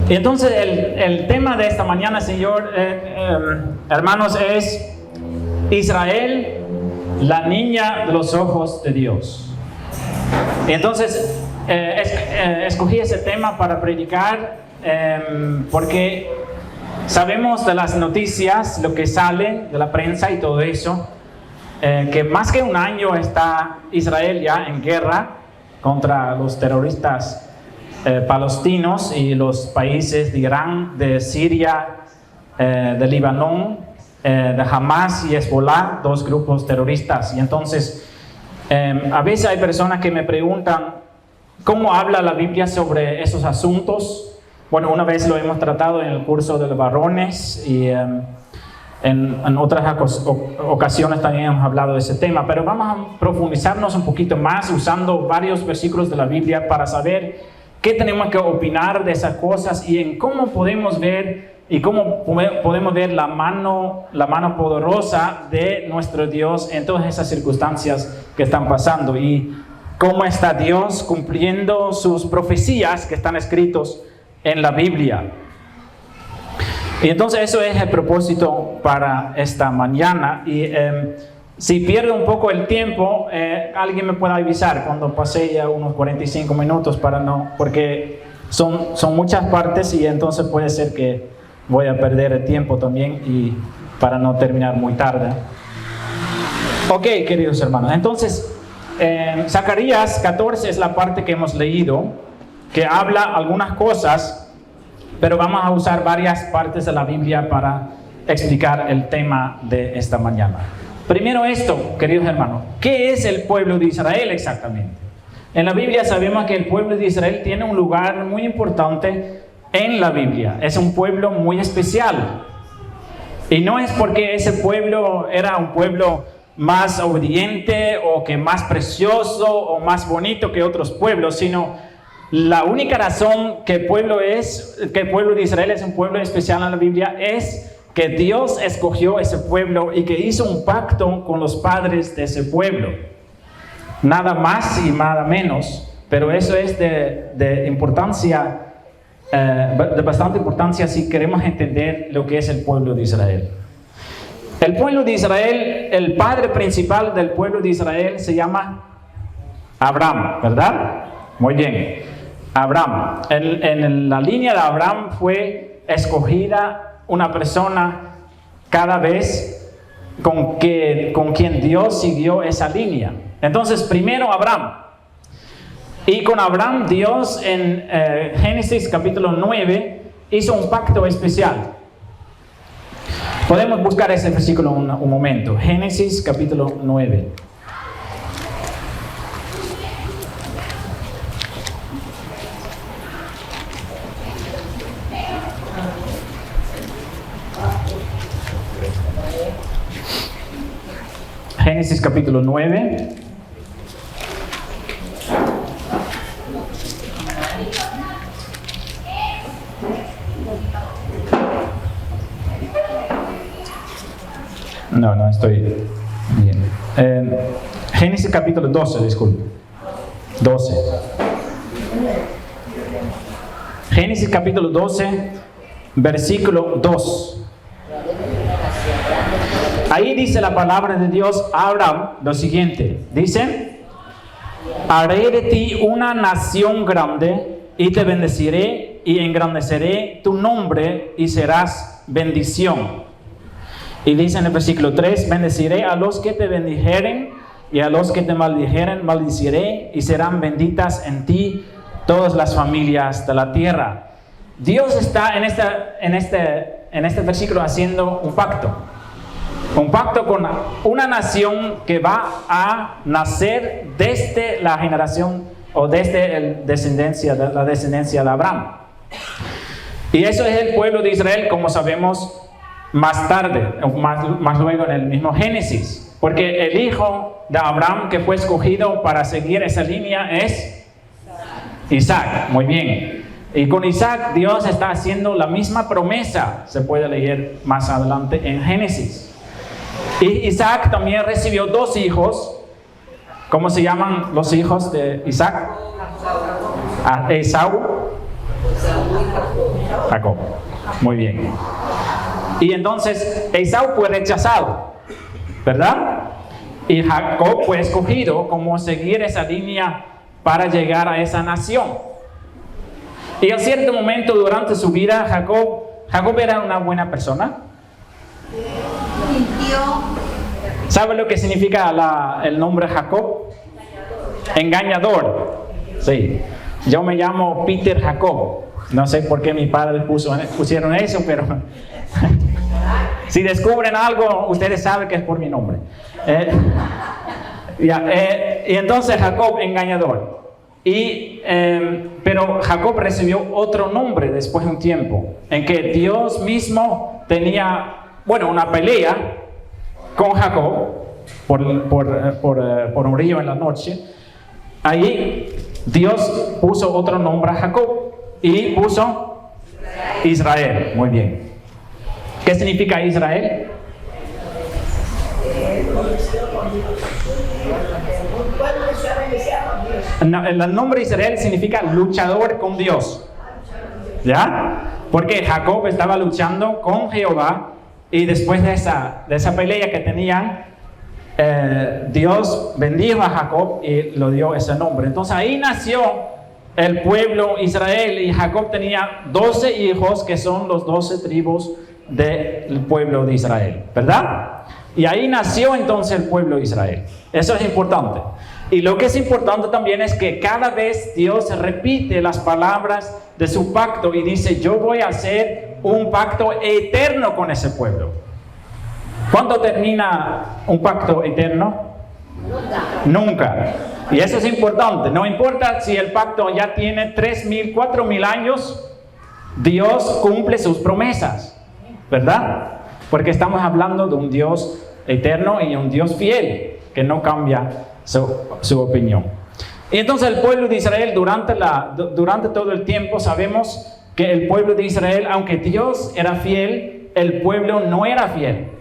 Y entonces el tema de esta mañana, Señor, hermanos, es Israel, la niña de los ojos de Dios. Y entonces escogí ese tema para predicar porque sabemos de las noticias, lo que sale de la prensa y todo eso, que más que un año está Israel ya en guerra contra los terroristas palestinos y los países de Irán, de Siria, de Líbano, de Hamas y Hezbollah, dos grupos terroristas. Y entonces, a veces hay personas que me preguntan cómo habla la Biblia sobre esos asuntos. Bueno, una vez lo hemos tratado en el curso de los varones y en otras ocasiones también hemos hablado de ese tema, pero vamos a profundizarnos un poquito más usando varios versículos de la Biblia para saber qué tenemos que opinar de esas cosas y en cómo podemos ver y cómo podemos ver la mano poderosa de nuestro Dios en todas esas circunstancias que están pasando y cómo está Dios cumpliendo sus profecías que están escritos en la Biblia. Y entonces eso es el propósito para esta mañana. Y si pierdo un poco el tiempo, alguien me puede avisar cuando pase ya unos 45 minutos porque son muchas partes y entonces puede ser que voy a perder el tiempo también y para no terminar muy tarde. Ok, queridos hermanos, entonces Zacarías 14 es la parte que hemos leído, que habla algunas cosas, pero vamos a usar varias partes de la Biblia para explicar el tema de esta mañana. Primero esto, queridos hermanos, ¿qué es el pueblo de Israel exactamente? En la Biblia sabemos que el pueblo de Israel tiene un lugar muy importante en la Biblia. Es un pueblo muy especial. Y no es porque ese pueblo era un pueblo más obediente o que más precioso o más bonito que otros pueblos, sino la única razón que el pueblo de Israel es un pueblo especial en la Biblia es que Dios escogió ese pueblo y que hizo un pacto con los padres de ese pueblo. Nada más y nada menos, pero eso es de importancia, de bastante importancia si queremos entender lo que es el pueblo de Israel. El pueblo de Israel, el padre principal del pueblo de Israel se llama Abraham, ¿verdad? Muy bien. Abraham. En la línea de Abraham fue escogida una persona cada vez con quien Dios siguió esa línea. Entonces, primero Abraham. Y con Abraham Dios en Génesis capítulo 9 hizo un pacto especial. Podemos buscar ese versículo un momento. Génesis capítulo 9. Génesis capítulo 9. No estoy bien. Génesis capítulo 12, disculpe. 12. Génesis capítulo 12, versículo 2. Ahí dice la palabra de Dios a Abraham lo siguiente. Dice: haré de ti una nación grande y te bendeciré y engrandeceré tu nombre y serás bendición. Y dice en el versículo 3: bendeciré a los que te bendijeren y a los que te maldijeren maldiciré y serán benditas en ti todas las familias de la tierra. Dios está en este versículo haciendo un pacto. Un pacto con una nación que va a nacer desde la generación o desde la descendencia de Abraham. Y eso es el pueblo de Israel, como sabemos más tarde, más luego en el mismo Génesis. Porque el hijo de Abraham que fue escogido para seguir esa línea es Isaac. Muy bien. Y con Isaac Dios está haciendo la misma promesa. Se puede leer más adelante en Génesis. Y Isaac también recibió dos hijos. ¿Cómo se llaman los hijos de Isaac? Esaú Jacob. Muy bien. Y entonces Esaú fue rechazado, ¿verdad? Y Jacob fue escogido como seguir esa línea para llegar a esa nación. Y en cierto momento durante su vida, Jacob era una buena persona. ¿Sabe lo que significa el nombre Jacob? Engañador. Sí. Yo me llamo Peter Jacob. No sé por qué mis padres pusieron eso, pero si descubren algo, ustedes saben que es por mi nombre. Y entonces Jacob, engañador. Pero Jacob recibió otro nombre después de un tiempo, en que Dios mismo tenía, una pelea con Jacob por un río en la noche. Ahí Dios puso otro nombre a Jacob y puso Israel. Muy bien. ¿Qué significa Israel? El nombre Israel significa luchador con Dios. ¿Ya? Porque Jacob estaba luchando con Jehová y después de esa pelea que tenían, Dios bendijo a Jacob y lo dio ese nombre. Entonces ahí nació el pueblo Israel y Jacob tenía 12 hijos que son los 12 tribus del pueblo de Israel, ¿verdad? Y ahí nació entonces el pueblo de Israel. Eso es importante. Y lo que es importante también es que cada vez Dios repite las palabras de su pacto y dice: yo voy a hacer un pacto eterno con ese pueblo. ¿Cuándo termina un pacto eterno? Nunca. Y eso es importante. No importa si el pacto ya tiene 3,000, 4,000 años, Dios cumple sus promesas, ¿verdad? Porque estamos hablando de un Dios eterno y un Dios fiel que no cambia su opinión. Y entonces el pueblo de Israel durante todo el tiempo sabemos que el pueblo de Israel, aunque Dios era fiel, el pueblo no era fiel.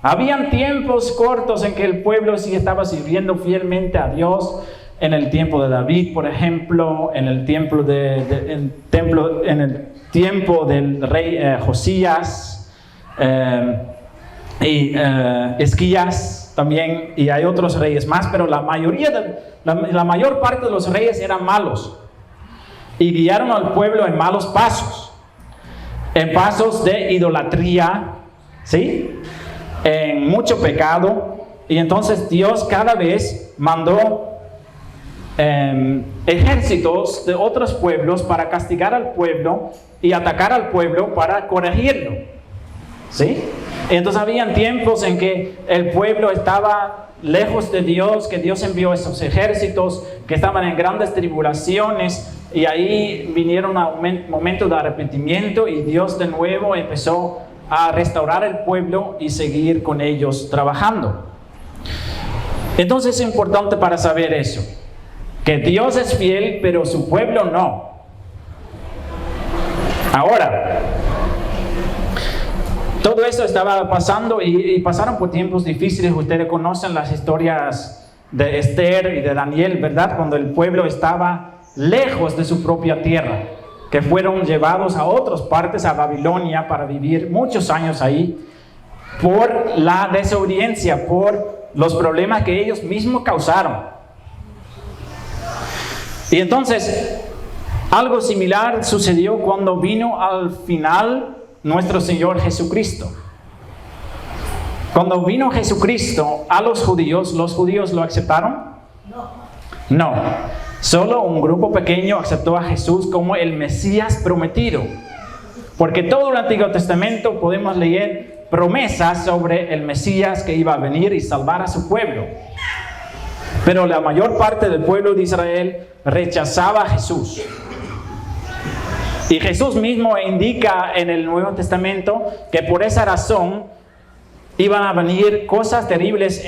Habían tiempos cortos en que el pueblo sí estaba sirviendo fielmente a Dios. En el tiempo de David, por ejemplo, en el tiempo del rey Josías y Esquías también, y hay otros reyes más, pero la mayor parte de los reyes eran malos y guiaron al pueblo en malos pasos, en pasos de idolatría, ¿sí? En mucho pecado. Y entonces Dios cada vez mandó ejércitos de otros pueblos para castigar al pueblo y atacar al pueblo para corregirlo, ¿sí? Entonces habían tiempos en que el pueblo estaba lejos de Dios, que Dios envió esos ejércitos que estaban en grandes tribulaciones, y ahí vinieron a un momento de arrepentimiento y Dios de nuevo empezó a restaurar el pueblo y seguir con ellos trabajando. Entonces es importante para saber eso, que Dios es fiel, pero su pueblo no. Ahora, todo esto estaba pasando y pasaron por tiempos difíciles. Ustedes conocen las historias de Esther y de Daniel, ¿verdad? Cuando el pueblo estaba lejos de su propia tierra, que fueron llevados a otras partes, a Babilonia, para vivir muchos años ahí, por la desobediencia, por los problemas que ellos mismos causaron. Y entonces, algo similar sucedió cuando vino al final nuestro Señor Jesucristo. Cuando vino Jesucristo a los judíos ¿lo aceptaron? No. Solo un grupo pequeño aceptó a Jesús como el Mesías prometido. Porque todo el Antiguo Testamento podemos leer promesas sobre el Mesías que iba a venir y salvar a su pueblo. Pero la mayor parte del pueblo de Israel rechazaba a Jesús. Y Jesús mismo indica en el Nuevo Testamento que por esa razón iban a venir cosas terribles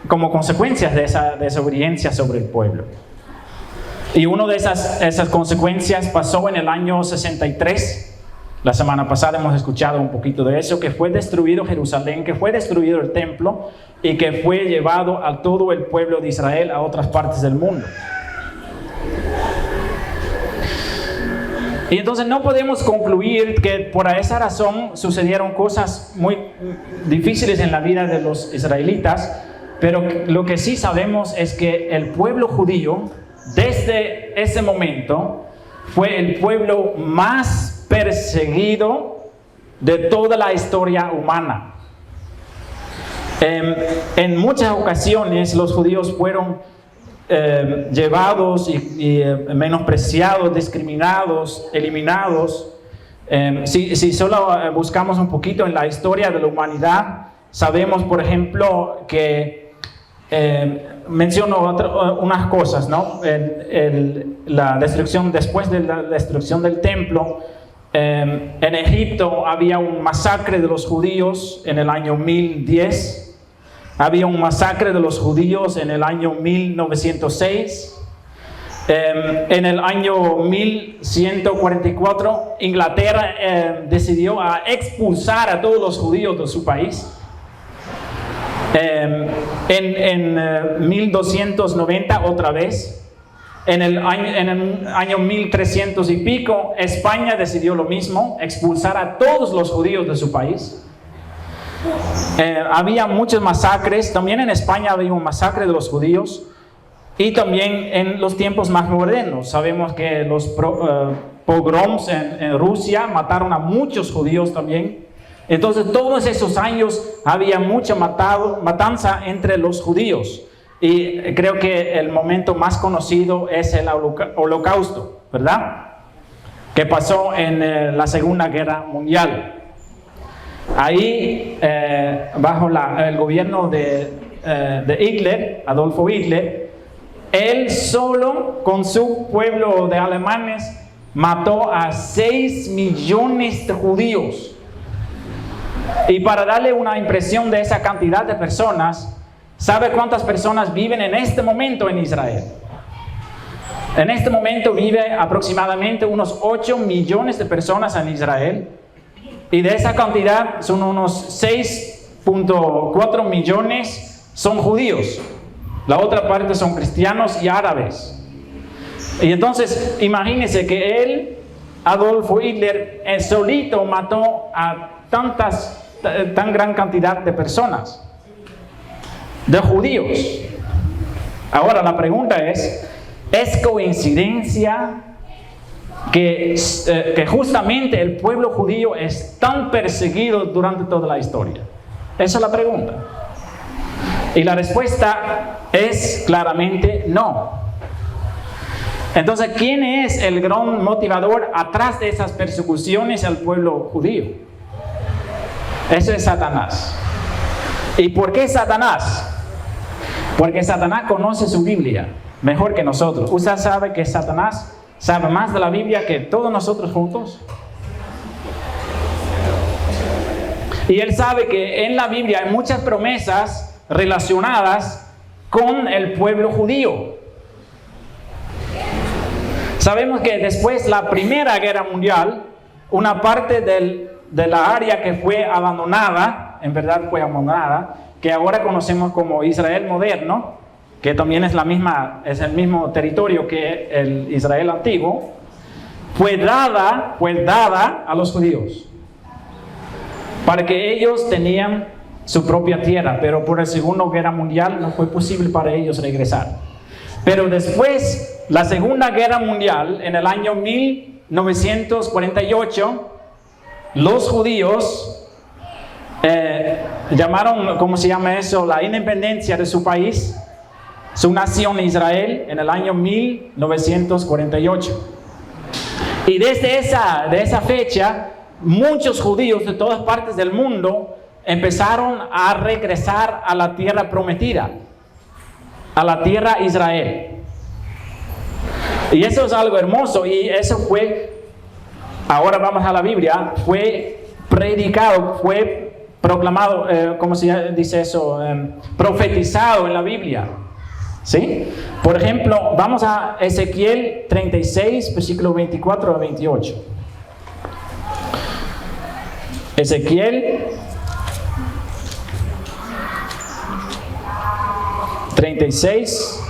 como consecuencias de esa desobediencia sobre el pueblo. Y una de esas consecuencias pasó en el año 63. La semana pasada hemos escuchado un poquito de eso, que fue destruido Jerusalén, que fue destruido el templo y que fue llevado a todo el pueblo de Israel a otras partes del mundo. Y entonces no podemos concluir que por esa razón sucedieron cosas muy difíciles en la vida de los israelitas, pero lo que sí sabemos es que el pueblo judío, desde ese momento, fue el pueblo más perseguido de toda la historia humana. En muchas ocasiones los judíos fueron llevados y menospreciados, discriminados, eliminados. Si solo buscamos un poquito en la historia de la humanidad, sabemos, por ejemplo, que menciono unas cosas, ¿no? La destrucción, después de la destrucción del templo, en Egipto había un masacre de los judíos en el año 1010. Había un masacre de los judíos en el año 1906. En el año 1144, Inglaterra decidió expulsar a todos los judíos de su país. En 1290 otra vez. En el año 1300 y pico, España decidió lo mismo, expulsar a todos los judíos de su país. Había muchas masacres. También en España había un masacre de los judíos. Y también en los tiempos más modernos sabemos que los pogroms en Rusia mataron a muchos judíos también. Entonces todos esos años había mucha matanza entre los judíos. Y creo que el momento más conocido es el Holocausto, ¿verdad? Que pasó en la Segunda Guerra Mundial. Ahí, bajo el gobierno de Hitler, Adolfo Hitler, él solo con su pueblo de alemanes mató a 6 millones de judíos. Y para darle una impresión de esa cantidad de personas, ¿sabe cuántas personas viven en este momento en Israel? En este momento vive aproximadamente unos 8 millones de personas en Israel. Y de esa cantidad son unos 6.4 millones son judíos. La otra parte son cristianos y árabes. Y entonces imagínense que él, Adolfo Hitler, solito mató a tan gran cantidad de personas, de judíos. Ahora la pregunta ¿es coincidencia que justamente el pueblo judío es tan perseguido durante toda la historia? Esa es la pregunta. Y la respuesta es claramente no. Entonces, ¿quién es el gran motivador atrás de esas persecuciones al pueblo judío? Eso es Satanás. ¿Y por qué Satanás? Porque Satanás conoce su Biblia mejor que nosotros. ¿Usted sabe que Satanás sabe más de la Biblia que todos nosotros juntos? Y él sabe que en la Biblia hay muchas promesas relacionadas con el pueblo judío. Sabemos que después de la Primera Guerra Mundial, una parte de la área que fue abandonada, en verdad fue abandonada, que ahora conocemos como Israel moderno, que también es el mismo territorio que el Israel antiguo, fue dada a los judíos para que ellos tenían su propia tierra, pero por la Segunda Guerra Mundial no fue posible para ellos regresar. Pero después, la Segunda Guerra Mundial, en el año 1948, los judíos llamaron, ¿cómo se llama eso?, la independencia de su país, su nación Israel, en el año 1948. Y desde esa fecha, muchos judíos de todas partes del mundo empezaron a regresar a la tierra prometida, a la tierra Israel. Y eso es algo hermoso, y eso fue, ahora vamos a la Biblia, fue predicado, fue proclamado, ¿cómo se dice eso? Profetizado en la Biblia. ¿Sí? Por ejemplo, vamos a Ezequiel 36, versículo 24 a 28. Ezequiel 36.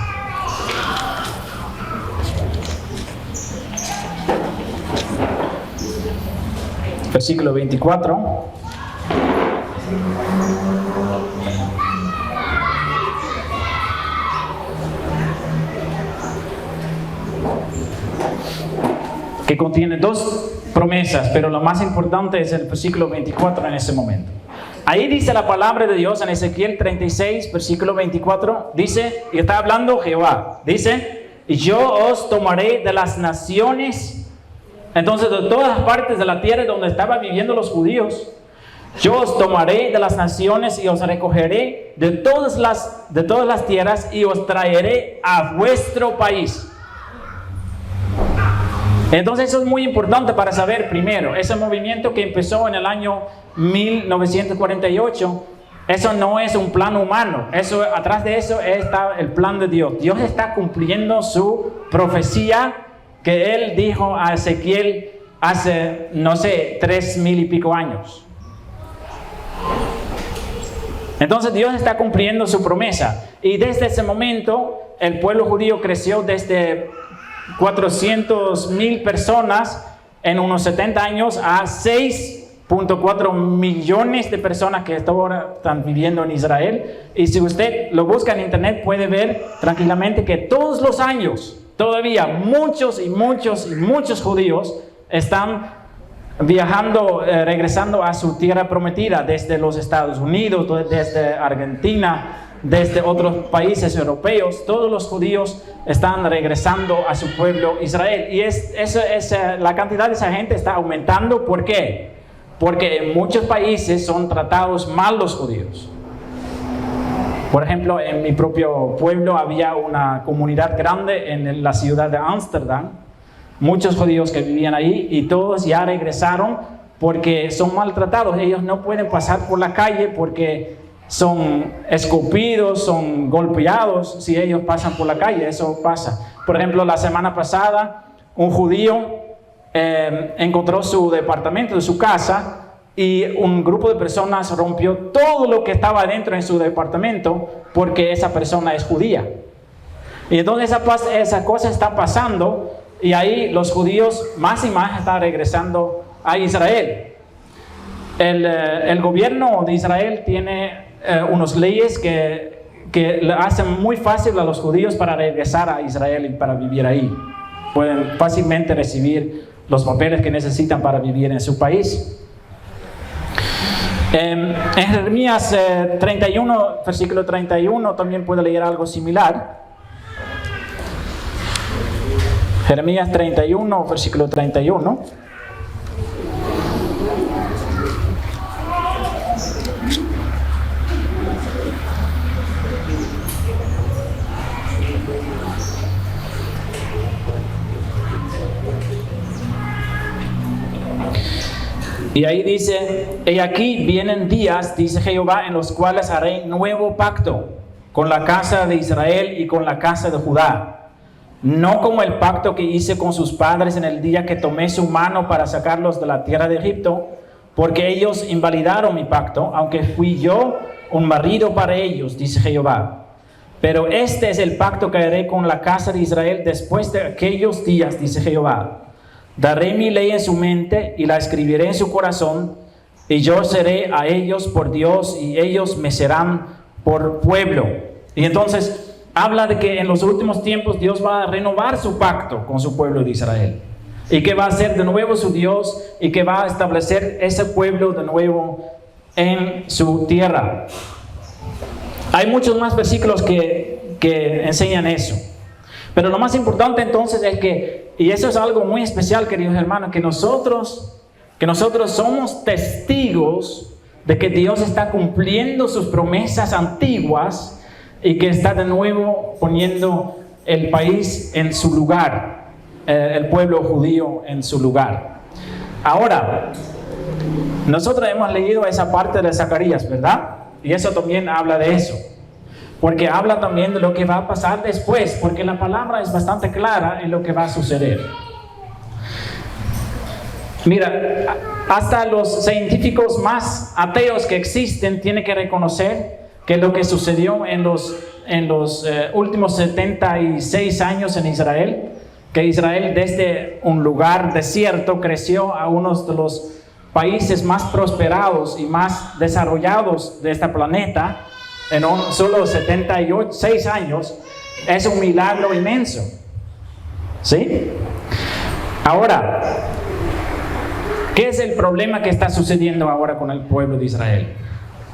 versículo 24. Que contiene dos promesas, pero lo más importante es el versículo 24 en ese momento. Ahí dice la palabra de Dios en Ezequiel 36, versículo 24, dice, y está hablando Jehová, dice, y yo os tomaré de las naciones, entonces de todas las partes de la tierra donde estaban viviendo los judíos, yo os tomaré de las naciones y os recogeré de todas las tierras y os traeré a vuestro país. Entonces eso es muy importante para saber primero, ese movimiento que empezó en el año 1948, eso no es un plan humano, atrás de eso está el plan de Dios. Dios está cumpliendo su profecía que Él dijo a Ezequiel hace, 3,000 y pico años. Entonces Dios está cumpliendo su promesa y desde ese momento el pueblo judío creció desde 400,000 personas en unos 70 años a 6.4 millones de personas que ahora están viviendo en Israel. Y si usted lo busca en internet puede ver tranquilamente que todos los años todavía muchos judíos están viajando, regresando a su tierra prometida desde los Estados Unidos, desde Argentina, desde otros países europeos. Todos los judíos están regresando a su pueblo Israel. Y la cantidad de esa gente está aumentando. ¿Por qué? Porque en muchos países son tratados mal los judíos. Por ejemplo, en mi propio pueblo había una comunidad grande en la ciudad de Ámsterdam. Muchos judíos que vivían ahí y todos ya regresaron porque son maltratados. Ellos no pueden pasar por la calle porque son escupidos, son golpeados si ellos pasan por la calle. Eso pasa. Por ejemplo, la semana pasada un judío encontró su departamento, su casa, y un grupo de personas rompió todo lo que estaba dentro en su departamento porque esa persona es judía. Y entonces esa cosa está pasando y ahí los judíos más y más están regresando a Israel. El gobierno de Israel tiene unas leyes que le hacen muy fácil a los judíos para regresar a Israel y para vivir ahí. Pueden fácilmente recibir los papeles que necesitan para vivir en su país. En Jeremías 31, versículo 31, también puede leer algo similar. Jeremías 31, versículo 31. Y ahí dice, he aquí vienen días, dice Jehová, en los cuales haré nuevo pacto con la casa de Israel y con la casa de Judá. No como el pacto que hice con sus padres en el día que tomé su mano para sacarlos de la tierra de Egipto, porque ellos invalidaron mi pacto, aunque fui yo un marido para ellos, dice Jehová. Pero este es el pacto que haré con la casa de Israel después de aquellos días, dice Jehová. Daré mi ley en su mente y la escribiré en su corazón, y yo seré a ellos por Dios y ellos me serán por pueblo. Y entonces habla de que en los últimos tiempos Dios va a renovar su pacto con su pueblo de Israel y que va a ser de nuevo su Dios y que va a establecer ese pueblo de nuevo en su tierra. Hay muchos más versículos que enseñan eso. Pero lo más importante entonces es que, y eso es algo muy especial, queridos hermanos, que nosotros somos testigos de que Dios está cumpliendo sus promesas antiguas y que está de nuevo poniendo el país en su lugar, el pueblo judío en su lugar. Ahora, nosotros hemos leído esa parte de Zacarías, ¿verdad? Y eso también habla de eso. Porque habla también de lo que va a pasar después, porque la palabra es bastante clara en lo que va a suceder. Mira, hasta los científicos más ateos que existen tienen que reconocer que lo que sucedió en los últimos 76 años en Israel, que Israel desde un lugar desierto creció a uno de los países más prosperados y más desarrollados de este planeta en solo 76 años, es un milagro inmenso. ¿Sí? Ahora, ¿qué es el problema que está sucediendo ahora con el pueblo de Israel?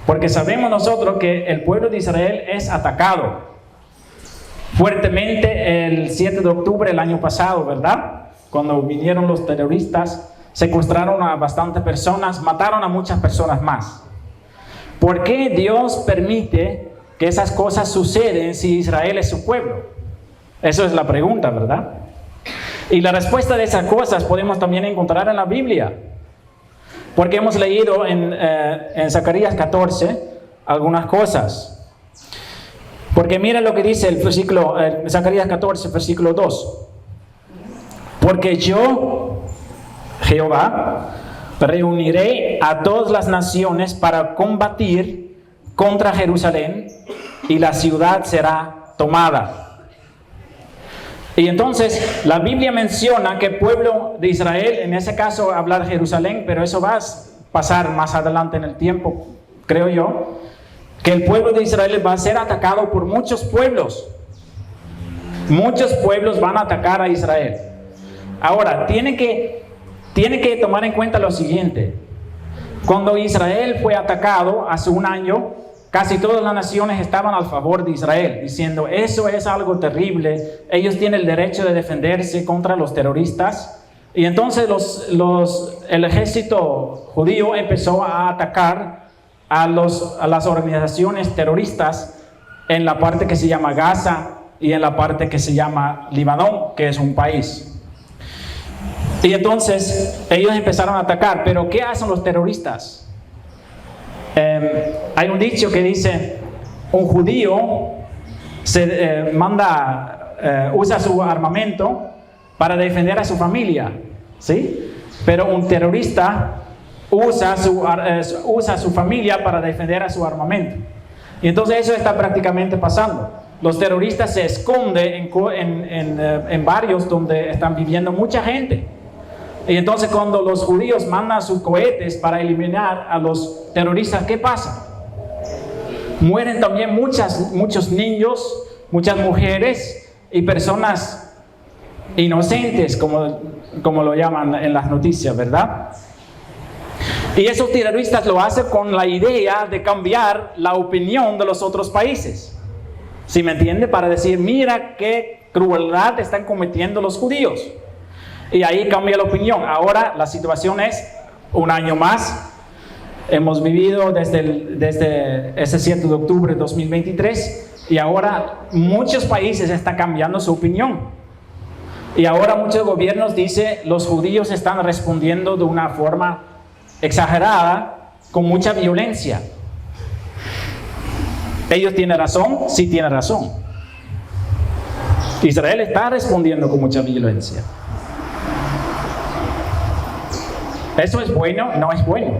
Porque sabemos nosotros que el pueblo de Israel es atacado fuertemente el 7 de octubre del año pasado, ¿verdad? Cuando vinieron los terroristas, secuestraron a bastantes personas, mataron a muchas personas más. ¿Por qué Dios permite que esas cosas suceden si Israel es su pueblo? Eso es la pregunta, ¿verdad? Y la respuesta de esas cosas podemos también encontrar en la Biblia. Porque hemos leído en Zacarías 14 algunas cosas. Porque mira lo que dice el versículo, Zacarías 14, versículo 2. Porque yo, Jehová, reuniré a todas las naciones para combatir contra Jerusalén y la ciudad será tomada. Y entonces la Biblia menciona que el pueblo de Israel, en ese caso hablar Jerusalén, pero eso va a pasar más adelante en el tiempo, creo yo, que el pueblo de Israel va a ser atacado por muchos pueblos. Muchos pueblos van a atacar a Israel. Ahora, tiene que tomar en cuenta lo siguiente. Cuando Israel fue atacado hace un año, casi todas las naciones estaban a favor de Israel, diciendo, eso es algo terrible, ellos tienen el derecho de defenderse contra los terroristas. Y entonces el ejército judío empezó a atacar a las organizaciones terroristas en la parte que se llama Gaza y en la parte que se llama Líbano, que es un país. Y entonces ellos empezaron a atacar, pero ¿qué hacen los terroristas? Hay un dicho que dice, un judío usa su armamento para defender a su familia, ¿sí? Pero un terrorista usa su familia para defender a su armamento. Y entonces eso está prácticamente pasando. Los terroristas se esconden en barrios donde están viviendo mucha gente. Y entonces cuando los judíos mandan sus cohetes para eliminar a los terroristas, ¿qué pasa? Mueren también muchos niños, muchas mujeres y personas inocentes, como lo llaman en las noticias, ¿verdad? Y esos terroristas lo hacen con la idea de cambiar la opinión de los otros países. ¿Sí me entiende? Para decir, mira qué crueldad están cometiendo los judíos. Y ahí cambia la opinión. Ahora la situación es un año más. Hemos vivido desde ese 7 de octubre de 2023 y ahora muchos países están cambiando su opinión. Y ahora muchos gobiernos dicen los judíos están respondiendo de una forma exagerada, con mucha violencia. ¿Ellos tienen razón? Sí tienen razón. Israel está respondiendo con mucha violencia. ¿Eso es bueno? No es bueno.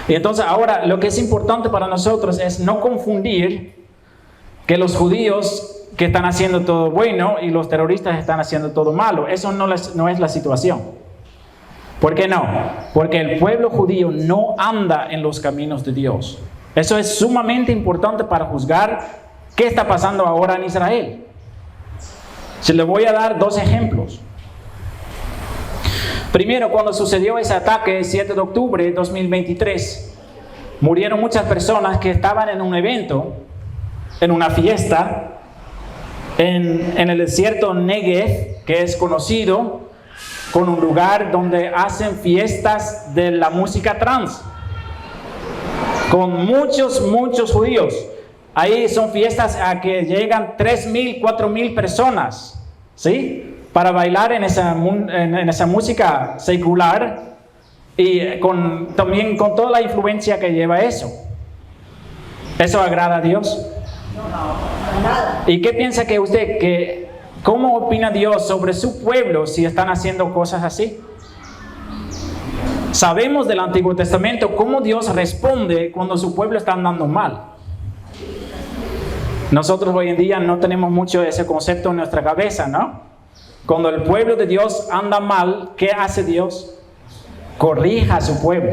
Y entonces ahora lo que es importante para nosotros es no confundir que los judíos que están haciendo todo bueno y los terroristas están haciendo todo malo. Eso no es la situación. ¿Por qué no? Porque el pueblo judío no anda en los caminos de Dios. Eso es sumamente importante para juzgar qué está pasando ahora en Israel. Se le voy a dar 2 ejemplos. Primero, cuando sucedió ese ataque el 7 de octubre de 2023, murieron muchas personas que estaban en un evento, en una fiesta, en el desierto Negev, que es conocido con un lugar donde hacen fiestas de la música trans, con muchos judíos. Ahí son fiestas a que llegan 3,000, 4,000 personas, ¿sí? Para bailar en esa música secular y también con toda la influencia que lleva eso. ¿Eso agrada a Dios? No, nada. ¿Y qué piensa que usted, cómo opina Dios sobre su pueblo si están haciendo cosas así? Sabemos del Antiguo Testamento cómo Dios responde cuando su pueblo está andando mal. Nosotros hoy en día no tenemos mucho ese concepto en nuestra cabeza, ¿no? Cuando el pueblo de Dios anda mal, ¿qué hace Dios? corrija a su pueblo.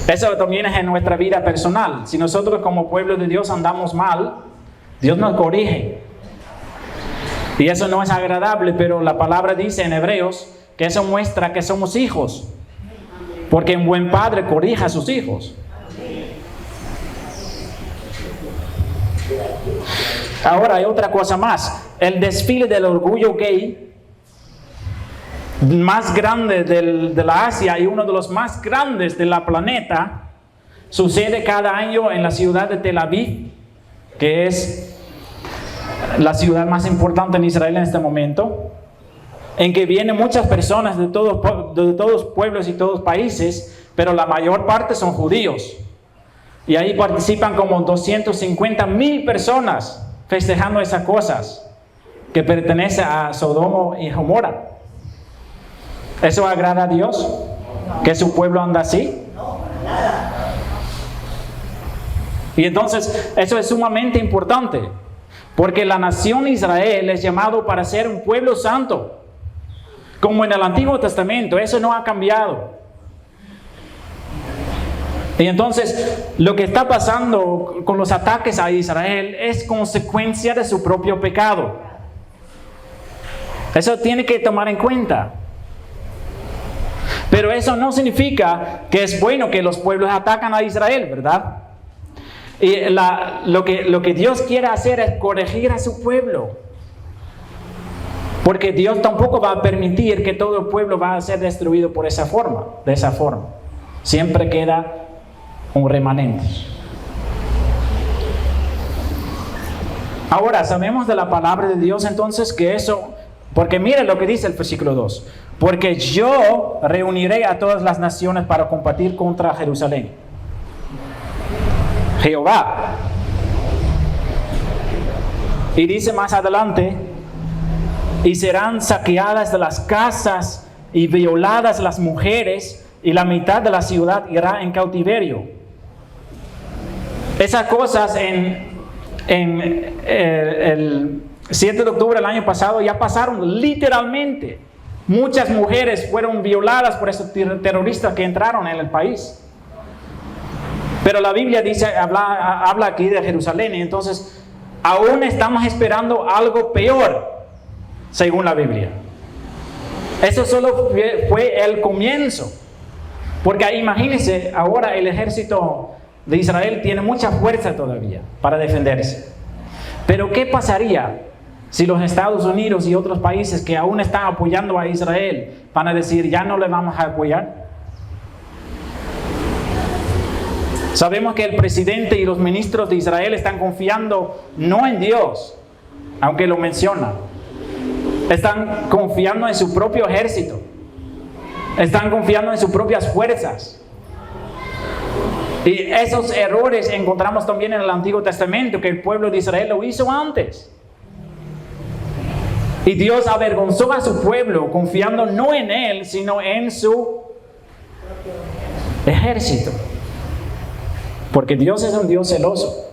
Eso también es en nuestra vida personal. Si nosotros como pueblo de Dios andamos mal, Dios nos corrige. Y eso no es agradable, pero la palabra dice en Hebreos que eso muestra que somos hijos. Porque un buen padre corrige a sus hijos. Ahora hay otra cosa más. El desfile del orgullo gay más grande de la Asia y uno de los más grandes de la planeta sucede cada año en la ciudad de Tel Aviv, que es la ciudad más importante en Israel en este momento, en que vienen muchas personas de todos pueblos y todos países, pero la mayor parte son judíos. Y ahí participan como 250,000 personas festejando esas cosas que pertenecen a Sodoma y Gomorra. ¿Eso agrada a Dios? ¿Que su pueblo anda así? Y entonces eso es sumamente importante, porque la nación Israel es llamado para ser un pueblo santo, como en el Antiguo Testamento. Eso no ha cambiado. Y entonces lo que está pasando con los ataques a Israel es consecuencia de su propio pecado. Eso tiene que tomar en cuenta. Pero eso no significa que es bueno que los pueblos atacan a Israel, ¿verdad? Y lo que Dios quiere hacer es corregir a su pueblo. Porque Dios tampoco va a permitir que todo el pueblo va a ser destruido de esa forma. Siempre queda un remanente. Ahora, sabemos de la palabra de Dios entonces que eso, porque mire lo que dice el versículo 2. Porque yo reuniré a todas las naciones para combatir contra Jerusalén. Jehová. Y dice más adelante, y serán saqueadas de las casas y violadas las mujeres, y la mitad de la ciudad irá en cautiverio. Esas cosas en el 7 de octubre del año pasado ya pasaron literalmente. Muchas mujeres fueron violadas por esos terroristas que entraron en el país. Pero la Biblia habla aquí de Jerusalén, y entonces aún estamos esperando algo peor, según la Biblia. Eso solo fue el comienzo. Porque imagínense, ahora el ejército de Israel tiene mucha fuerza todavía para defenderse. Pero ¿qué pasaría si los Estados Unidos y otros países que aún están apoyando a Israel van a decir, ya no le vamos a apoyar? Sabemos que el presidente y los ministros de Israel están confiando no en Dios, aunque lo mencionan. Están confiando en su propio ejército. Están confiando en sus propias fuerzas. Y esos errores encontramos también en el Antiguo Testamento, que el pueblo de Israel lo hizo antes. Y Dios avergonzó a su pueblo confiando no en él, sino en su ejército. Porque Dios es un Dios celoso.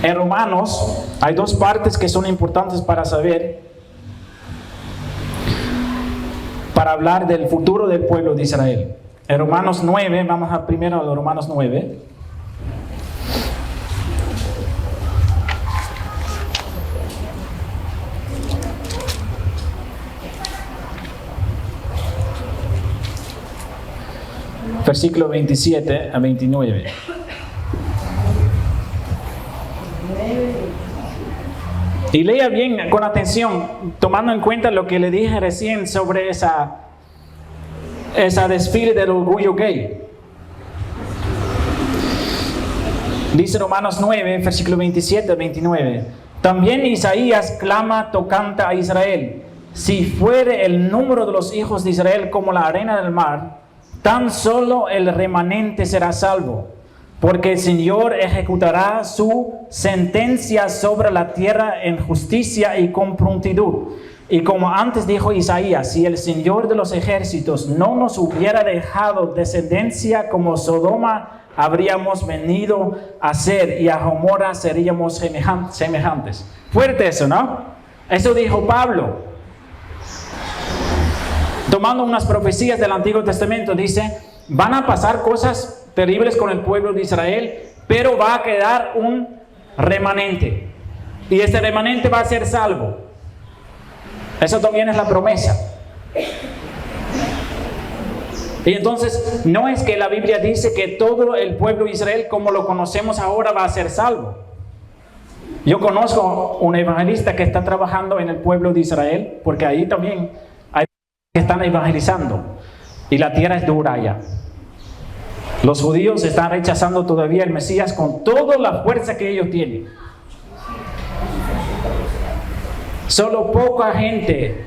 En Romanos hay dos partes que son importantes para saber, para hablar del futuro del pueblo de Israel. En Romanos 9, vamos a primero a Romanos 9. Versículo 27 a 29. Y lea bien con atención, tomando en cuenta lo que le dije recién sobre esa desfile del orgullo gay. Dice Romanos 9, versículo 27 a 29. También Isaías clama tocante a Israel: si fuere el número de los hijos de Israel como la arena del mar, tan solo el remanente será salvo. Porque el Señor ejecutará su sentencia sobre la tierra en justicia y con prontitud. Y como antes dijo Isaías, si el Señor de los ejércitos no nos hubiera dejado descendencia como Sodoma habríamos venido a ser y a Gomorra seríamos semejantes. Fuerte eso, ¿no? Eso dijo Pablo. Tomando unas profecías del Antiguo Testamento, dice, van a pasar cosas terribles con el pueblo de Israel, pero va a quedar un remanente. Y este remanente va a ser salvo. Eso también es la promesa. Y entonces, no es que la Biblia dice que todo el pueblo de Israel, como lo conocemos ahora, va a ser salvo. Yo conozco un evangelista que está trabajando en el pueblo de Israel, porque ahí también hay que están evangelizando. Y la tierra es dura allá. Los judíos están rechazando todavía el Mesías con toda la fuerza que ellos tienen. Solo poca gente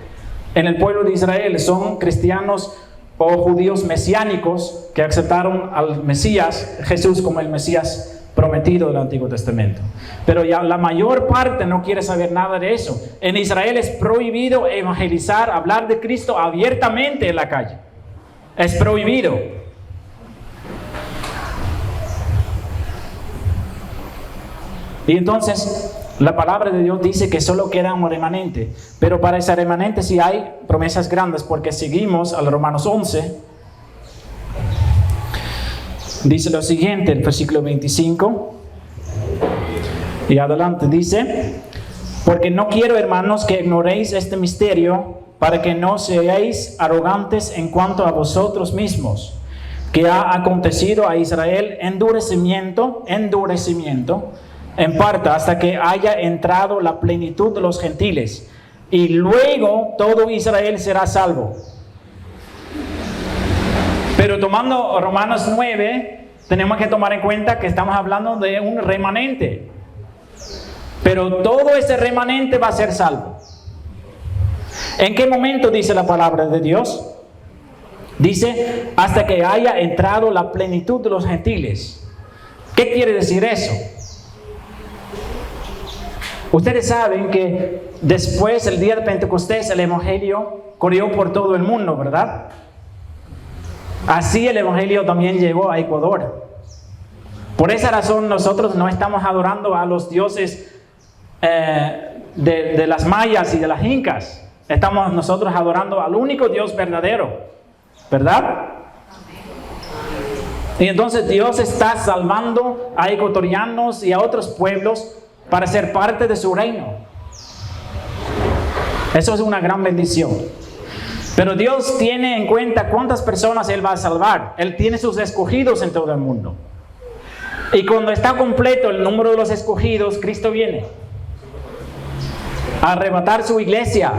en el pueblo de Israel son cristianos o judíos mesiánicos que aceptaron al Mesías, Jesús, como el Mesías prometido del Antiguo Testamento. Pero ya la mayor parte no quiere saber nada de eso. En Israel es prohibido evangelizar, hablar de Cristo abiertamente en la calle. Es prohibido. Y entonces la palabra de Dios dice que solo queda un remanente, pero para ese remanente sí hay promesas grandes, porque seguimos al Romanos 11, dice lo siguiente, el versículo 25 y adelante dice, porque no quiero, hermanos, que ignoréis este misterio, para que no seáis arrogantes en cuanto a vosotros mismos, que ha acontecido a Israel endurecimiento, en parte, hasta que haya entrado la plenitud de los gentiles, y luego todo Israel será salvo. Pero tomando Romanos 9, tenemos que tomar en cuenta que estamos hablando de un remanente. Pero todo ese remanente va a ser salvo. ¿En qué momento dice la palabra de Dios? Dice, hasta que haya entrado la plenitud de los gentiles. ¿Qué quiere decir eso? Ustedes saben que después, el día de Pentecostés, el Evangelio corrió por todo el mundo, ¿verdad? Así el Evangelio también llegó a Ecuador. Por esa razón nosotros no estamos adorando a los dioses de las mayas y de las incas. Estamos nosotros adorando al único Dios verdadero, ¿verdad? Y entonces Dios está salvando a ecuatorianos y a otros pueblos para ser parte de su reino. Eso es una gran bendición. Pero Dios tiene en cuenta cuántas personas Él va a salvar. Él tiene sus escogidos en todo el mundo. Y cuando está completo el número de los escogidos, Cristo viene a arrebatar su iglesia.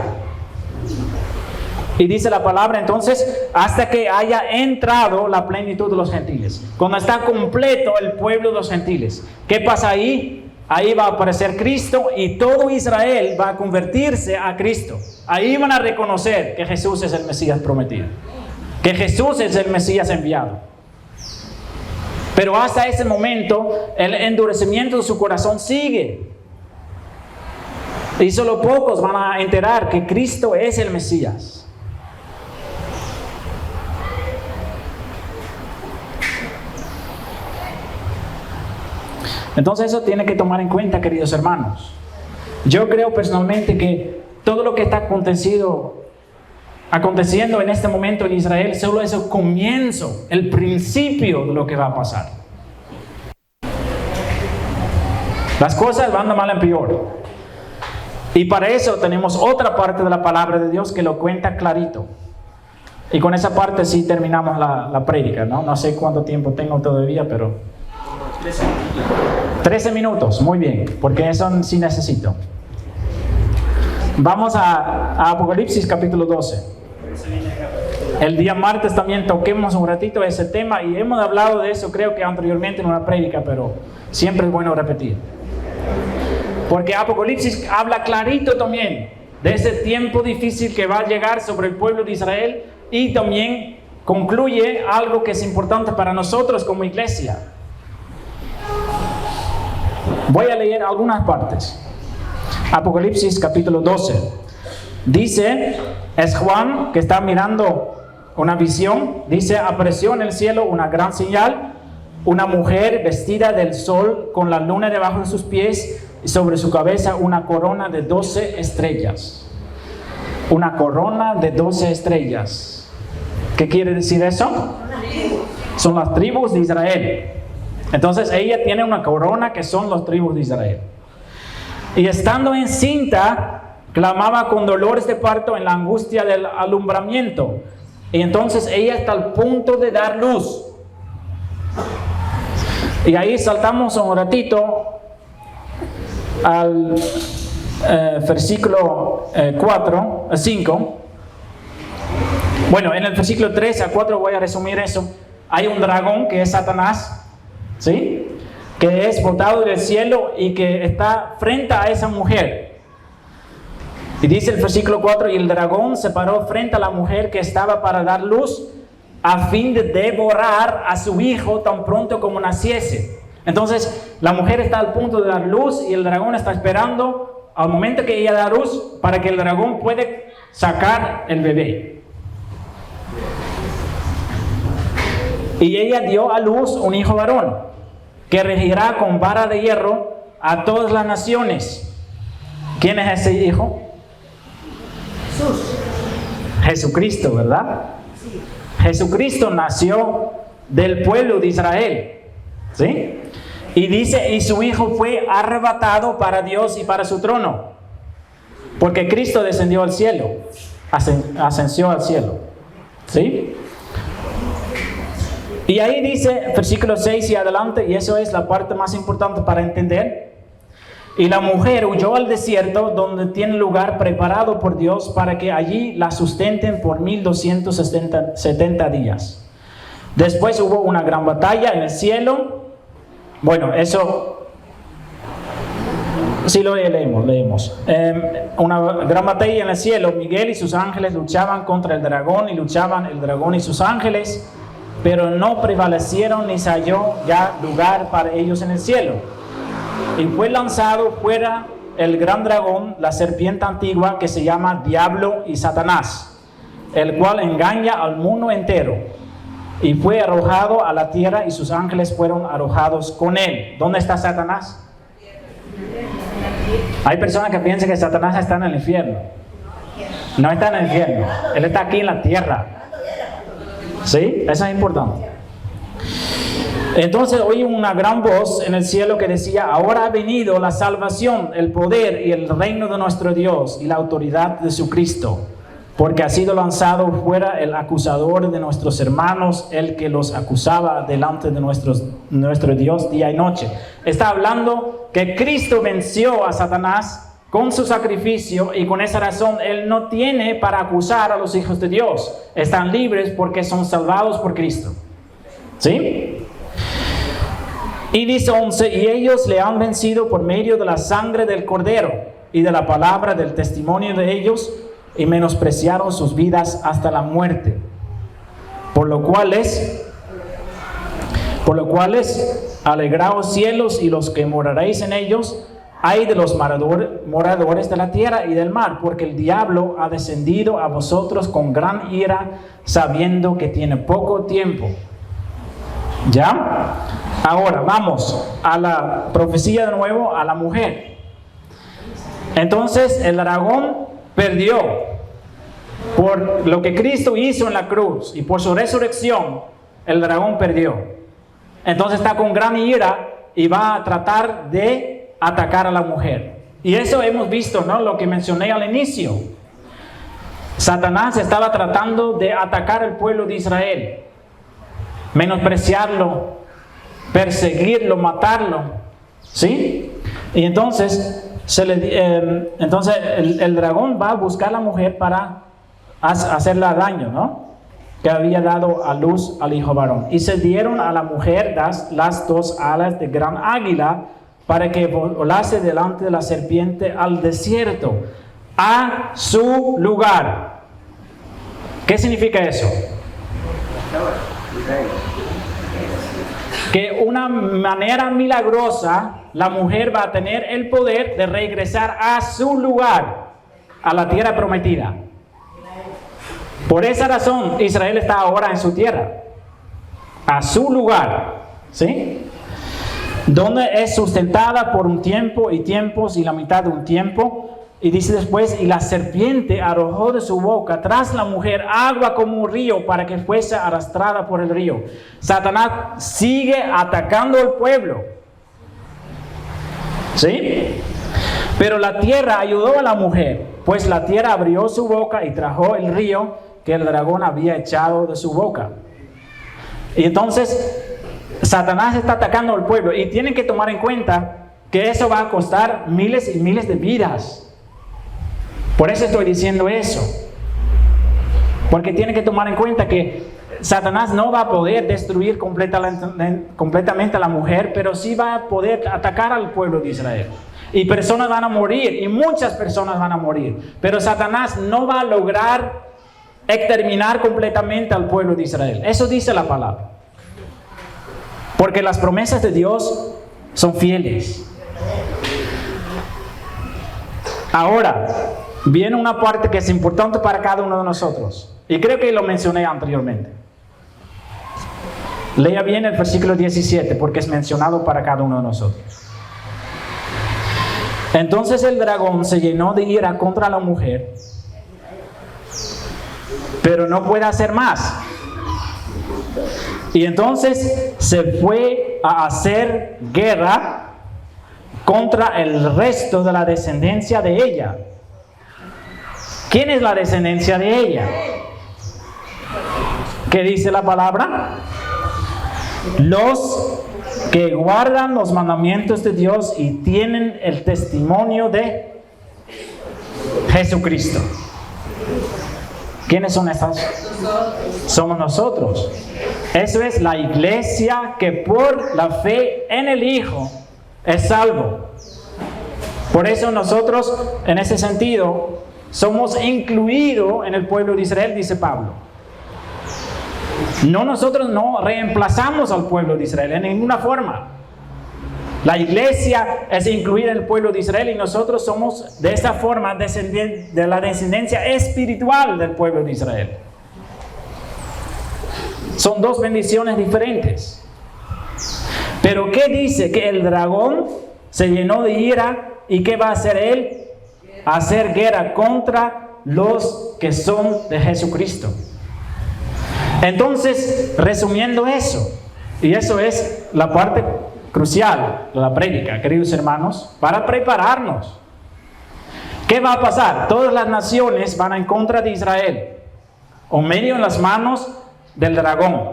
Y dice la palabra entonces, hasta que haya entrado la plenitud de los gentiles. Cuando está completo el pueblo de los gentiles. ¿Qué pasa ahí? Ahí va a aparecer Cristo y todo Israel va a convertirse a Cristo. Ahí van a reconocer que Jesús es el Mesías prometido. Que Jesús es el Mesías enviado. Pero hasta ese momento, el endurecimiento de su corazón sigue. Y solo pocos van a enterar que Cristo es el Mesías. Entonces eso tiene que tomar en cuenta, queridos hermanos. Yo creo personalmente que todo lo que está aconteciendo en este momento en Israel solo es el comienzo, el principio de lo que va a pasar. Las cosas van de mal en peor. Y para eso tenemos otra parte de la palabra de Dios que lo cuenta clarito. Y con esa parte sí terminamos la prédica, ¿no? No sé cuánto tiempo tengo todavía, pero 13 minutos, muy bien, porque eso sí necesito. Vamos a Apocalipsis capítulo 12. El día martes también toquemos un ratito ese tema y hemos hablado de eso, creo que anteriormente en una prédica, pero siempre es bueno repetir. Porque Apocalipsis habla clarito también de ese tiempo difícil que va a llegar sobre el pueblo de Israel y también concluye algo que es importante para nosotros como iglesia. Voy a leer algunas partes. Apocalipsis capítulo 12. Dice, es Juan que está mirando una visión. Dice, apareció en el cielo una gran señal, una mujer vestida del sol con la luna debajo de sus pies y sobre su cabeza una corona de 12 estrellas. Una corona de 12 estrellas. ¿Qué quiere decir eso? Son las tribus de Israel. Entonces ella tiene una corona que son las tribus de Israel. Y estando encinta, clamaba con dolores de parto en la angustia del alumbramiento. Y entonces ella está al punto de dar luz. Y ahí saltamos un ratito al versículo 5. Bueno, en el versículo 3 a 4 voy a resumir eso. Hay un dragón que es Satanás, ¿sí? Que es botado del cielo y que está frente a esa mujer. Y dice el versículo 4, y el dragón se paró frente a la mujer que estaba para dar luz, a fin de devorar a su hijo tan pronto como naciese. Entonces, la mujer está al punto de dar luz y el dragón está esperando al momento que ella da luz para que el dragón puede sacar el bebé. Y ella dio a luz un hijo varón, que regirá con vara de hierro a todas las naciones. ¿Quién es ese hijo? Jesucristo, ¿verdad? Sí. Jesucristo nació del pueblo de Israel, ¿sí? Y dice, y su hijo fue arrebatado para Dios y para su trono, porque Cristo descendió al cielo, ascendió al cielo, ¿sí? Y ahí dice, versículo 6 y adelante, y eso es la parte más importante para entender. Y la mujer huyó al desierto, donde tiene lugar preparado por Dios para que allí la sustenten por 1270 días. Después hubo una gran batalla en el cielo. Bueno, eso sí lo leemos. Una gran batalla en el cielo. Miguel y sus ángeles luchaban contra el dragón, y luchaban el dragón y sus ángeles, pero no prevalecieron ni se halló ya lugar para ellos en el cielo. Y fue lanzado fuera el gran dragón, la serpiente antigua, que se llama Diablo y Satanás, el cual engaña al mundo entero. Y fue arrojado a la tierra y sus ángeles fueron arrojados con él. ¿Dónde está Satanás? Hay personas que piensan que Satanás está en el infierno. No está en el infierno, él está aquí en la tierra. ¿Sí? Eso es importante. Entonces oí una gran voz en el cielo que decía, ahora ha venido la salvación, el poder y el reino de nuestro Dios y la autoridad de su Cristo, porque ha sido lanzado fuera el acusador de nuestros hermanos, el que los acusaba delante de nuestro Dios día y noche. Está hablando que Cristo venció a Satanás con su sacrificio, y con esa razón él no tiene para acusar a los hijos de Dios. Están libres porque son salvados por Cristo. ¿Sí? Y dice 11, y ellos le han vencido por medio de la sangre del Cordero y de la palabra del testimonio de ellos, y menospreciaron sus vidas hasta la muerte. Por lo cual alegraos cielos y los que moraréis en ellos. Ay de los moradores de la tierra y del mar, porque el diablo ha descendido a vosotros con gran ira, sabiendo que tiene poco tiempo. ¿Ya? Ahora vamos a la profecía de nuevo, a la mujer. Entonces el dragón perdió por lo que Cristo hizo en la cruz, y por su resurrección el dragón perdió. Entonces está con gran ira y va a tratar de atacar a la mujer. Y eso hemos visto, ¿no? Lo que mencioné al inicio. Satanás estaba tratando de atacar al pueblo de Israel, menospreciarlo, perseguirlo, matarlo, ¿sí? Y entonces el dragón va a buscar a la mujer para hacerle daño, ¿no? Que había dado a luz al hijo varón. Y se dieron a la mujer las dos alas de gran águila, para que volase delante de la serpiente al desierto, a su lugar. ¿Qué significa eso? Que una manera milagrosa la mujer va a tener el poder de regresar a su lugar, a la tierra prometida. Por esa razón Israel está ahora en su tierra, a su lugar. ¿sí? Donde es sustentada por un tiempo y tiempos y la mitad de un tiempo. Y dice después, y la serpiente arrojó de su boca tras la mujer agua como un río para que fuese arrastrada por el río. Satanás sigue atacando al pueblo. ¿Sí? Pero la tierra ayudó a la mujer, pues la tierra abrió su boca y trajo el río que el dragón había echado de su boca. Y entonces Satanás está atacando al pueblo y tienen que tomar en cuenta que eso va a costar miles y miles de vidas. Por eso estoy diciendo eso. Porque tienen que tomar en cuenta que Satanás no va a poder destruir completamente a la mujer, pero sí va a poder atacar al pueblo de Israel. Y personas van a morir, y muchas personas van a morir. Pero Satanás no va a lograr exterminar completamente al pueblo de Israel. Eso dice la palabra. Porque las promesas de Dios son fieles. Ahora, viene una parte que es importante para cada uno de nosotros. Y creo que lo mencioné anteriormente. Lea bien el versículo 17 porque es mencionado para cada uno de nosotros. Entonces el dragón se llenó de ira contra la mujer, pero no puede hacer más. Y entonces se fue a hacer guerra contra el resto de la descendencia de ella. ¿Quién es la descendencia de ella? ¿Qué dice la palabra? Los que guardan los mandamientos de Dios y tienen el testimonio de Jesucristo. ¿Quiénes son esas? Somos nosotros. Eso es la iglesia que por la fe en el Hijo es salvo. Por eso nosotros, en ese sentido, somos incluidos en el pueblo de Israel, dice Pablo. Nosotros no reemplazamos al pueblo de Israel en ninguna forma. La iglesia es incluida en el pueblo de Israel y nosotros somos de esa forma de la descendencia espiritual del pueblo de Israel. Son dos bendiciones diferentes. Pero ¿qué dice? Que el dragón se llenó de ira y ¿qué va a hacer él? Hacer guerra contra los que son de Jesucristo. Entonces, resumiendo eso, y eso es la parte crucial de la prédica, queridos hermanos, para prepararnos. ¿Qué va a pasar? Todas las naciones van en contra de Israel, o medio en las manos del dragón.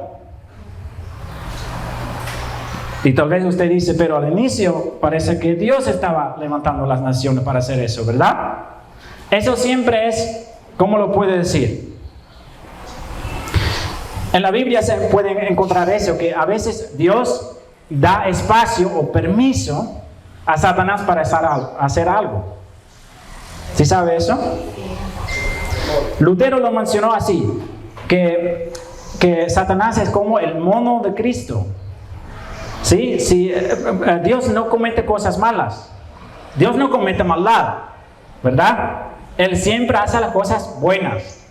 Y tal vez usted dice, pero al inicio parece que Dios estaba levantando las naciones para hacer eso, ¿verdad? Eso siempre es, ¿cómo lo puede decir? En la Biblia se pueden encontrar eso, que a veces Dios da espacio o permiso a Satanás para hacer algo. ¿Sí sabe eso? Lutero lo mencionó así, que Satanás es como el mono de Cristo. ¿Sí? Dios no comete cosas malas. Dios no comete maldad, ¿verdad? Él siempre hace las cosas buenas.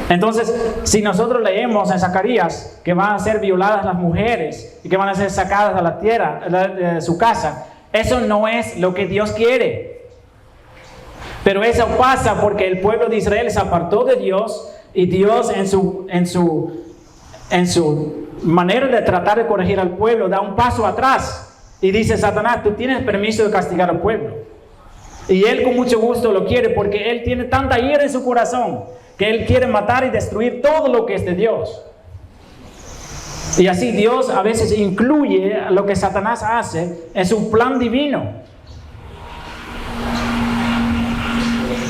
Entonces, si nosotros leemos en Zacarías que van a ser violadas las mujeres y que van a ser sacadas a la tierra, de su casa, eso no es lo que Dios quiere. Pero eso pasa porque el pueblo de Israel se apartó de Dios y Dios en su manera de tratar de corregir al pueblo da un paso atrás y dice: Satanás, tú tienes permiso de castigar al pueblo. Y él con mucho gusto lo quiere porque él tiene tanta ira en su corazón que él quiere matar y destruir todo lo que es de Dios. Y así Dios a veces incluye lo que Satanás hace en su plan divino.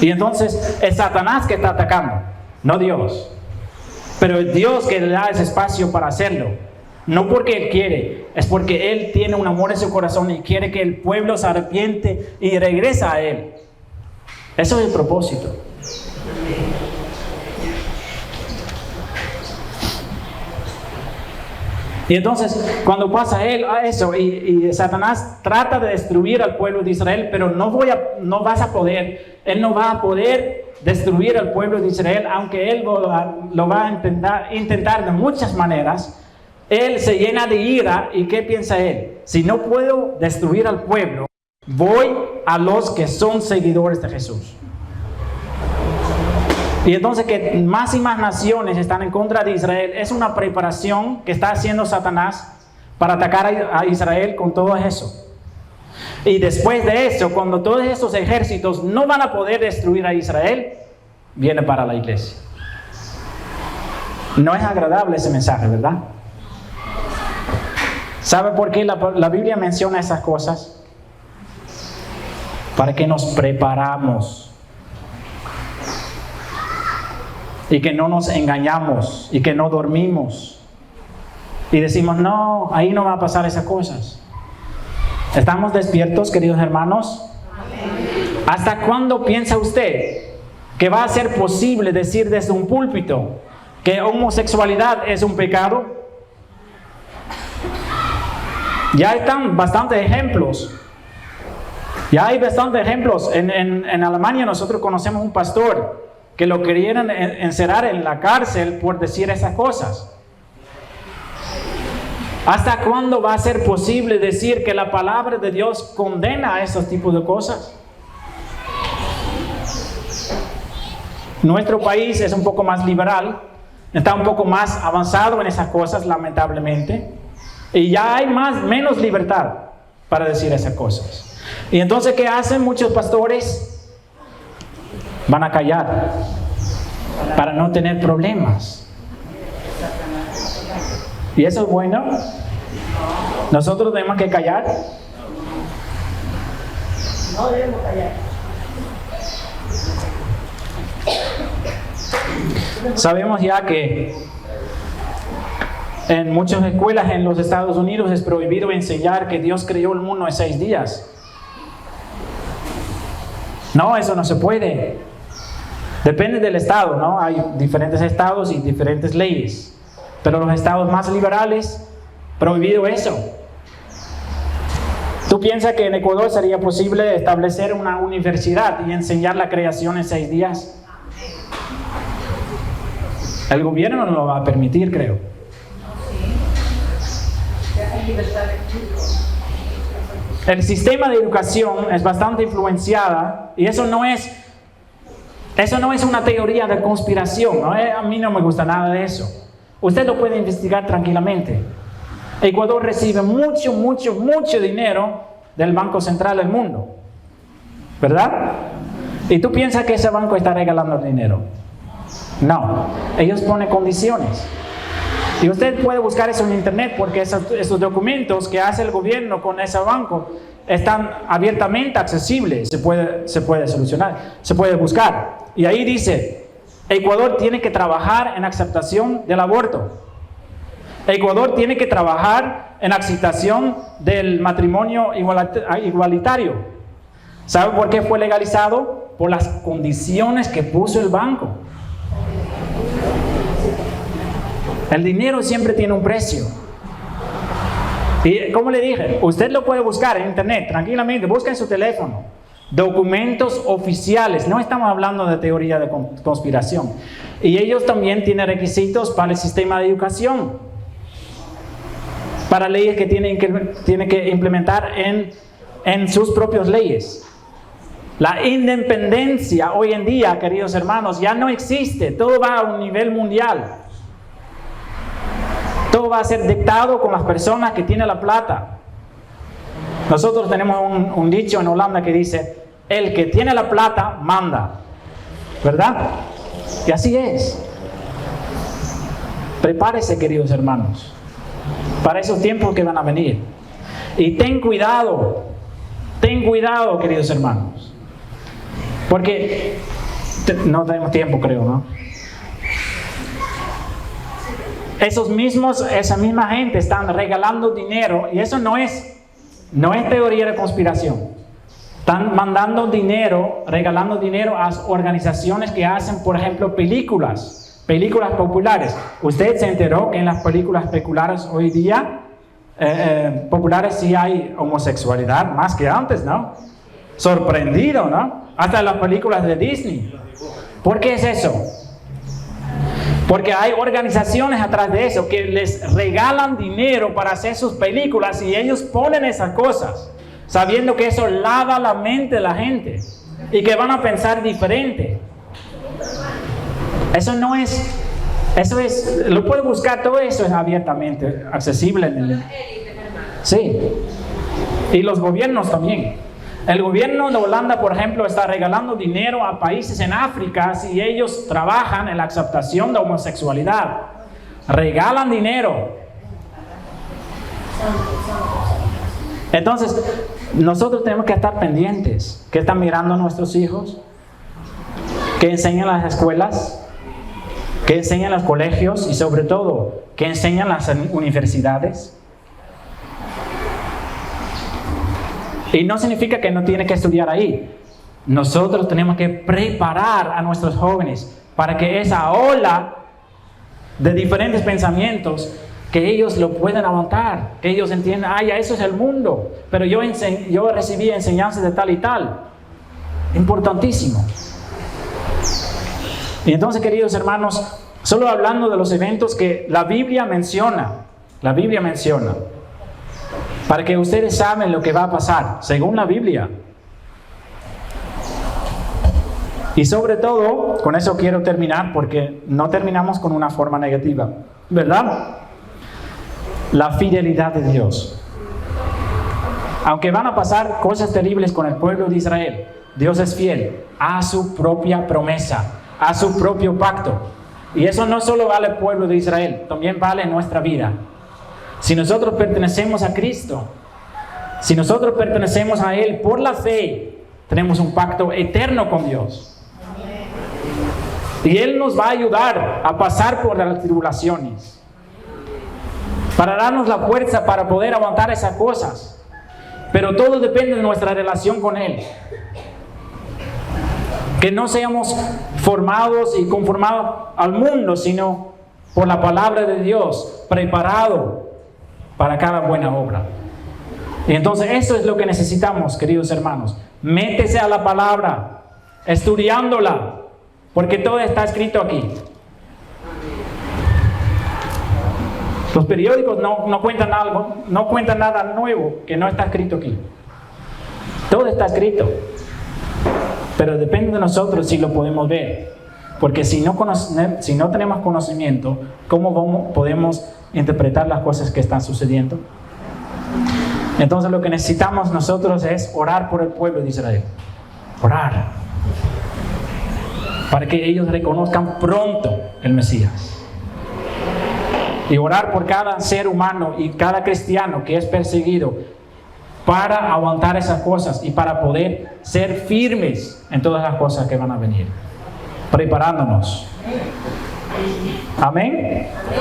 Y entonces es Satanás que está atacando, no Dios. Pero es Dios que le da ese espacio para hacerlo. No porque Él quiere, es porque Él tiene un amor en su corazón y quiere que el pueblo se arrepiente y regresa a Él. Eso es el propósito. Y entonces, cuando pasa eso y Satanás trata de destruir al pueblo de Israel, pero él no va a poder destruir al pueblo de Israel, aunque él lo va a intentar de muchas maneras. él se llena de ira y ¿qué piensa él? Si no puedo destruir al pueblo, voy a los que son seguidores de Jesús. Y entonces que más y más naciones están en contra de Israel es una preparación que está haciendo Satanás para atacar a Israel con todo eso. Y después de eso, cuando todos estos ejércitos no van a poder destruir a Israel, viene para la iglesia. No es agradable ese mensaje, ¿verdad? ¿Sabe por qué la Biblia menciona esas cosas? Para que nos preparamos. Y que no nos engañamos. Y que no dormimos. Y decimos, no, ahí no va a pasar esas cosas. ¿Estamos despiertos, queridos hermanos? ¿Hasta cuándo piensa usted que va a ser posible decir desde un púlpito que homosexualidad es un pecado? Ya están bastantes ejemplos. Ya hay bastantes ejemplos. En Alemania nosotros conocemos un pastor que lo querían encerrar en la cárcel por decir esas cosas. ¿Hasta cuándo va a ser posible decir que la palabra de Dios condena a esos tipos de cosas? Nuestro país es un poco más liberal, está un poco más avanzado en esas cosas, lamentablemente. Y ya hay menos libertad para decir esas cosas. Y entonces, ¿qué hacen muchos pastores? Van a callar para no tener problemas. ¿Y eso es bueno? ¿Nosotros tenemos que callar? No debemos callar. Sabemos ya que en muchas escuelas en los Estados Unidos es prohibido enseñar que Dios creó el mundo en 6 días. No, eso no se puede. Depende del estado, ¿no? Hay diferentes estados y diferentes leyes. Pero los estados más liberales, prohibido eso. ¿Tú piensas que en Ecuador sería posible establecer una universidad y enseñar la creación en 6 días? El gobierno no lo va a permitir, creo. El sistema de educación es bastante influenciada y eso no es una teoría de conspiración, ¿no? A mí no me gusta nada de eso. Usted lo puede investigar tranquilamente. Ecuador recibe mucho dinero del Banco Central del mundo, ¿verdad? ¿Y tú piensas que ese banco está regalando el dinero? No, ellos ponen condiciones. Y usted puede buscar eso en internet porque esos documentos que hace el gobierno con ese banco están abiertamente accesibles, se puede solucionar, se puede buscar. Y ahí dice, Ecuador tiene que trabajar en aceptación del aborto. Ecuador tiene que trabajar en aceptación del matrimonio igualitario. ¿Sabe por qué fue legalizado? Por las condiciones que puso el banco. El dinero siempre tiene un precio. Y como le dije, usted lo puede buscar en internet tranquilamente, busca en su teléfono. Documentos oficiales, no estamos hablando de teoría de conspiración. Y ellos también tienen requisitos para el sistema de educación, para leyes que tienen que implementar en sus propias leyes. La independencia hoy en día, queridos hermanos, ya no existe, todo va a un nivel mundial. Todo va a ser dictado con las personas que tienen la plata. Nosotros tenemos un dicho en Holanda que dice, el que tiene la plata manda, ¿verdad? Y así es. Prepárese, queridos hermanos, para esos tiempos que van a venir. Y ten cuidado, queridos hermanos, porque no tenemos tiempo, creo, ¿no? Esa misma gente están regalando dinero y eso no es teoría de conspiración. Están mandando dinero, regalando dinero a organizaciones que hacen, por ejemplo, películas populares. ¿Usted se enteró que en las películas populares hoy día, populares sí hay homosexualidad más que antes, ¿no? Sorprendido, ¿no? Hasta en las películas de Disney. ¿Por qué es eso? Porque hay organizaciones atrás de eso que les regalan dinero para hacer sus películas y ellos ponen esas cosas, sabiendo que eso lava la mente de la gente y que van a pensar diferente. Eso es, lo puede buscar, todo eso es abiertamente accesible en el... Sí, y los gobiernos también. El gobierno de Holanda, por ejemplo, está regalando dinero a países en África si ellos trabajan en la aceptación de homosexualidad. Regalan dinero. Entonces, nosotros tenemos que estar pendientes. ¿Qué están mirando a nuestros hijos? ¿Qué enseñan las escuelas? ¿Qué enseñan los colegios? Y sobre todo, ¿qué enseñan las universidades? Y no significa que no tiene que estudiar ahí. Nosotros tenemos que preparar a nuestros jóvenes para que esa ola de diferentes pensamientos, que ellos lo puedan aguantar, que ellos entiendan, ya eso es el mundo, pero yo recibí enseñanzas de tal y tal. Importantísimo. Y entonces, queridos hermanos, solo hablando de los eventos que la Biblia menciona, para que ustedes saben lo que va a pasar, según la Biblia. Y sobre todo, con eso quiero terminar, porque no terminamos con una forma negativa, ¿verdad? La fidelidad de Dios. Aunque van a pasar cosas terribles con el pueblo de Israel, Dios es fiel a su propia promesa, a su propio pacto. Y eso no solo vale al pueblo de Israel, también vale en nuestra vida. Si nosotros pertenecemos a Cristo, si nosotros pertenecemos a Él por la fe, tenemos un pacto eterno con Dios. Y Él nos va a ayudar a pasar por las tribulaciones, para darnos la fuerza para poder aguantar esas cosas. Pero todo depende de nuestra relación con Él. Que no seamos formados y conformados al mundo, sino por la palabra de Dios, preparado para cada buena obra. Y entonces eso es lo que necesitamos, queridos hermanos. Métese a la palabra, estudiándola, porque todo está escrito aquí. Los periódicos no cuentan nada nuevo que no está escrito aquí. Todo está escrito. Pero depende de nosotros si lo podemos ver. Porque si no tenemos conocimiento, ¿cómo podemos interpretar las cosas que están sucediendo? Entonces lo que necesitamos nosotros es orar por el pueblo de Israel. Orar. Para que ellos reconozcan pronto el Mesías. Y orar por cada ser humano y cada cristiano que es perseguido, para aguantar esas cosas y para poder ser firmes en todas las cosas que van a venir. Preparándonos. Amén.